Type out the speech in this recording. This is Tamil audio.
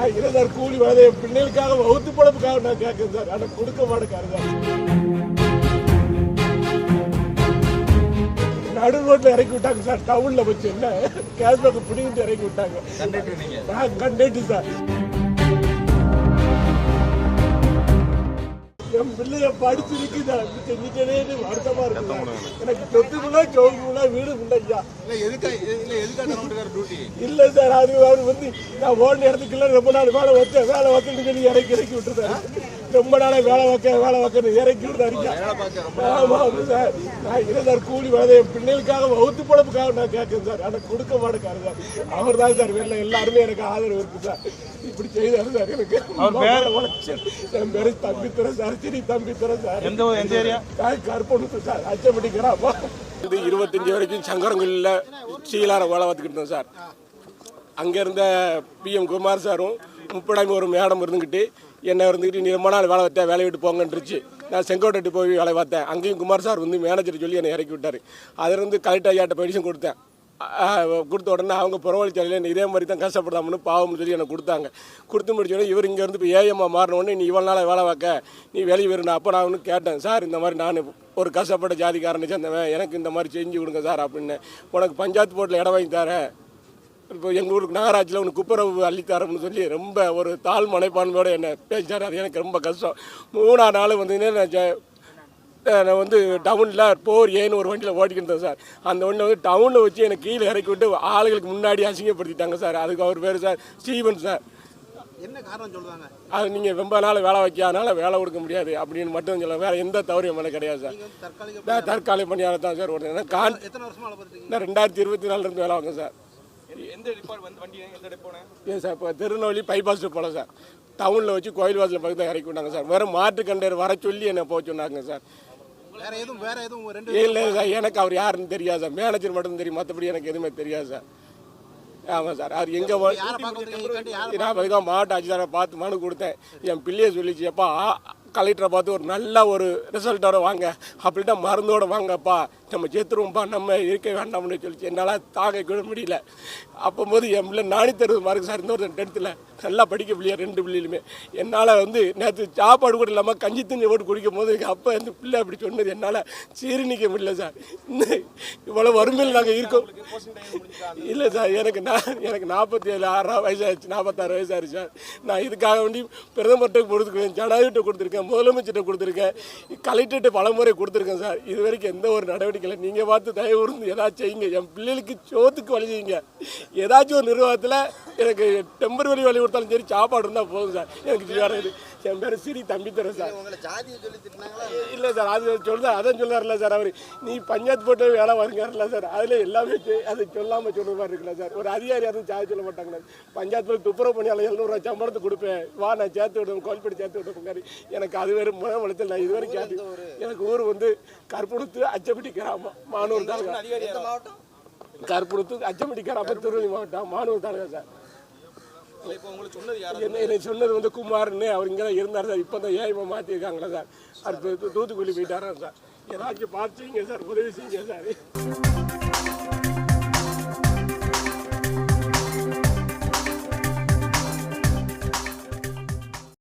நான் இல்லை சார் கூலி வேலை என் பிள்ளைகளுக்காக வகுத்து பொழப்புக்காக நான் கேட்குறேன் சார். ஆனால் கொடுக்க மாட்டேக்காரு சார். நடு ரோட்டில் இறக்கி விட்டாங்க சார். டவுனில் வச்சு என்ன கேஷ்பேக் பிடிங்கிட்டு இறக்கி விட்டாங்க. நான் கண்டேட்டு சார். என் பிள்ளைய படிச்சிருக்கு சார். செஞ்சுட்டே வருத்தமா இருக்கு. எனக்கு சொத்துக்குள்ள சோகுக்குள்ள வீடு இல்லையா. இல்ல சார், அது அவர் வந்து நான் ஓடின இடத்துக்குள்ள ரொம்ப நாள் வேலை வைக்கணும்னு சொல்லி இறக்கி விட்டுருந்தாரு. ரொம்ப நாளா வேலை வைக்கணும் இறக்கி விட்டுருந்தாரு. ஆமா சார், நான் இல்லை சார் கூலி வேலை என் பிள்ளைகளுக்காக வகுத்து பொழப்புக்காக நான் கேட்கறேன் சார். ஆனால் கொடுக்க மாட்டேக்காரு சார். அவர் தான் சார் வெளில எல்லாருமே எனக்கு ஆதரவு இருக்கு சார். இப்படி செய்தாரு சார். எனக்கு என் பேரு தம்பித்துறேன் சார். சரி தம்பித்துறேன் சார். எந்த ஏரியா? கருப்பணத்து சார். அச்சப்பட்டிக்கிறாப்பா. 25 வரைக்கும் சங்கரங்கல்ல சீலார வேலை பார்த்துக்கிட்டு இருந்தேன் சார். அங்கே இருந்த பிஎம் குமார் சாரும் 30 ஒரு மேடம் இருந்துக்கிட்டு என்னை இருந்துக்கிட்டு நீ ரொம்ப நாள் வேலை பார்த்தேன், வேலையை விட்டு போங்கன்றுச்சு. நான் செங்கோட்டைட்டு போய் வேலை பார்த்தேன். அங்கேயும் குமார் சார் வந்து மேனேஜர் சொல்லி என்னை இறக்கி விட்டார். அதிலிருந்து கலெக்டர் ஐயாட்ட பெடிஷன் கொடுத்தேன். கொடுத்த உடனே அவங்க புறவழிச்சாலையில் இதே மாதிரி தான் கஷ்டப்படாமனு பாவம்னு சொல்லி எனக்கு கொடுத்தாங்க. கொடுத்து முடிச்சோடனே இவர் இங்கேருந்து இப்போ ஏஎம்மா மாறினோடனே நீ இவ்வளோ நாள் வேலை பார்க்க நீ வெளியே வரணும். அப்போ நான் ஒன்று கேட்டேன் சார், இந்த மாதிரி நான் ஒரு கஷ்டப்பட்ட ஜாதிக்காரனை சேர்ந்தவன், எனக்கு இந்த மாதிரி செஞ்சு கொடுங்க சார் அப்படின்னு. உனக்கு பஞ்சாயத்து போர்ட்டில் இடம் வாங்கி தரேன், இப்போ எங்கள் ஊருக்கு நகராட்சியில் ஒன்று குப்பரவு அள்ளித்தரம்னு சொல்லி ரொம்ப ஒரு தாழ் மனைப்பான்மையோடு என்னை பேசிட்டார். அது எனக்கு ரொம்ப கஷ்டம். 3ஆம் நாள் வந்து நான் வந்து டவுனில் 4A ஒரு வண்டியில் ஓட்டிக்கிட்டேன் சார். அந்த வண்டியில் வந்து டவுனில் வச்சு எனக்கு கீழே இறக்கி விட்டு ஆளுகளுக்கு முன்னாடி அசிங்கப்படுத்திட்டாங்க சார். அதுக்கு அவர் பேர் சார் ஸ்டீவன் சார். என்ன காரணம் சொல்லுவாங்க? அது நீங்கள் ரொம்ப நாள் வேலை வைக்காதனால வேலை கொடுக்க முடியாது அப்படின்னு மட்டும் சொல்ல, வேறு எந்த தவறையும் மேலே கிடையாது சார். நான் தற்காலிக பணியாளர் தான் சார். ஒரு நான் 2024 வேலை வாங்க சார். ஏன் சார் இப்போ திருநெல்வேலி பைபாஸ் போல சார். டவுனில் வச்சு கோயில் வாசல் பக்கத்தில் இறக்கி விட்டாங்க சார். வேறு மாட்டு கண்டர் வர சொல்லி என்னை போக சொன்னாங்க சார். இல்லை சார், எனக்கு அவர் யாருன்னு தெரியாது சார். மேனேஜர் மட்டும் தெரியும், மற்றபடி எனக்கு எதுவுமே தெரியாது சார். ஆமாம் சார். அவர் எங்கே நான் தான் மாவட்ட ஆட்சியாரை பார்த்து மனு கொடுத்தேன். என் பிள்ளையை சொல்லிச்சு, எப்பா கலெக்டரை பார்த்து ஒரு நல்ல ஒரு ரிசல்ட்டோட வாங்க, அப்படின்ட்டா மருந்தோடு வாங்கப்பா, நம்ம சேர்த்துருவோம்ப்பா, நம்ம இருக்க வேண்டாம்னு சொல்லிச்சு. என்னால் தாங்க கூட முடியல. அப்போது என் பிள்ளை நானி தருவது மார்க்கு சார். இன்னொரு 10th நல்லா படிக்க பிள்ளையா 2 பிள்ளைகளுமே. என்னால் வந்து நேற்று சாப்பாடு கூட இல்லாமல் கஞ்சி தண்ணி போட்டு குடிக்கும் போது அப்போ அந்த பிள்ளை அப்படி சொன்னது என்னால் சீரணிக்க முடியல சார். இவ்வளோ வறுமையில் நாங்கள் இருக்கோம். இல்லை சார், எனக்கு 47 வயசாகிடுச்சு, 46 வயசாகிடுச்சு சார். நான் இதுக்காக வேண்டி பிரதமர்கிட்ட கொடுத்துருக்கேன், ஜனாதிபதிட்ட கொடுத்துருக்கேன், முதலமைச்சர்கிட்ட கொடுத்துருக்கேன், கலெக்டர்கிட்ட பல முறை கொடுத்துருக்கேன் சார். இது வரைக்கும் எந்த ஒரு நடவடிக்கை இல்லை. நீங்கள் பார்த்து தயவு இருந்து ஏதாச்சும் செய்யுங்க. என் பிள்ளைகளுக்கு சோத்துக்கு வழி செய்யுங்க. ஏதாச்சும் ஒரு நிர்வாகத்தில் எனக்கு டெம்பரவரி வழி கொடுத்தாலும் சரி, சாப்பாடு இருந்தால் போதும் சார். எனக்கு வேறு இது. என் பேர் சிறி தம்பித்துறேன் சார். இல்லை சார், அது சொல்லுதான் அதான் சொல்லார்ல சார். அவர் நீ பஞ்சாயத்து போட்டு வேலை வாங்குறாருல சார், அதில் எல்லாமே அது சொல்லாமல் சொல்கிற மாதிரி இருக்குல்ல சார். ஒரு அதிகாரி யாரும் சாதி சொல்ல மாட்டாங்களே. பஞ்சாயத்து போய் துப்புரவு பணியாளர் 700 ரூபா சம்பளத்தை கொடுப்பேன், வா நான் சேர்த்து விடுவேன், கோல்படி சேர்த்து விடுவேன். எனக்கு அது வேறு முறை வளர்த்தல். நான் இது வரைக்கும் எனக்கு ஊர் வந்து கற்புடுத்து அச்சப்பட்டி கிராமம், மானூர் தாலுகா. கற்புடுத்து அச்சப்பட்டி கிராமம், திருவள்ளி மாவட்டம், மானூர் தாலுகா சார். என்ன சொன்னது வந்து குமார்னு, அவர் இங்கே தான் இருந்தார் சார். இப்போ தான் ஏஐமா மாற்றிருக்காங்களா சார். அது தூத்துக்குடி போயிட்டாரா சார். ஏதாச்சும் பார்த்து செய்யுங்க சார், உதவி செய்யுங்க சார்.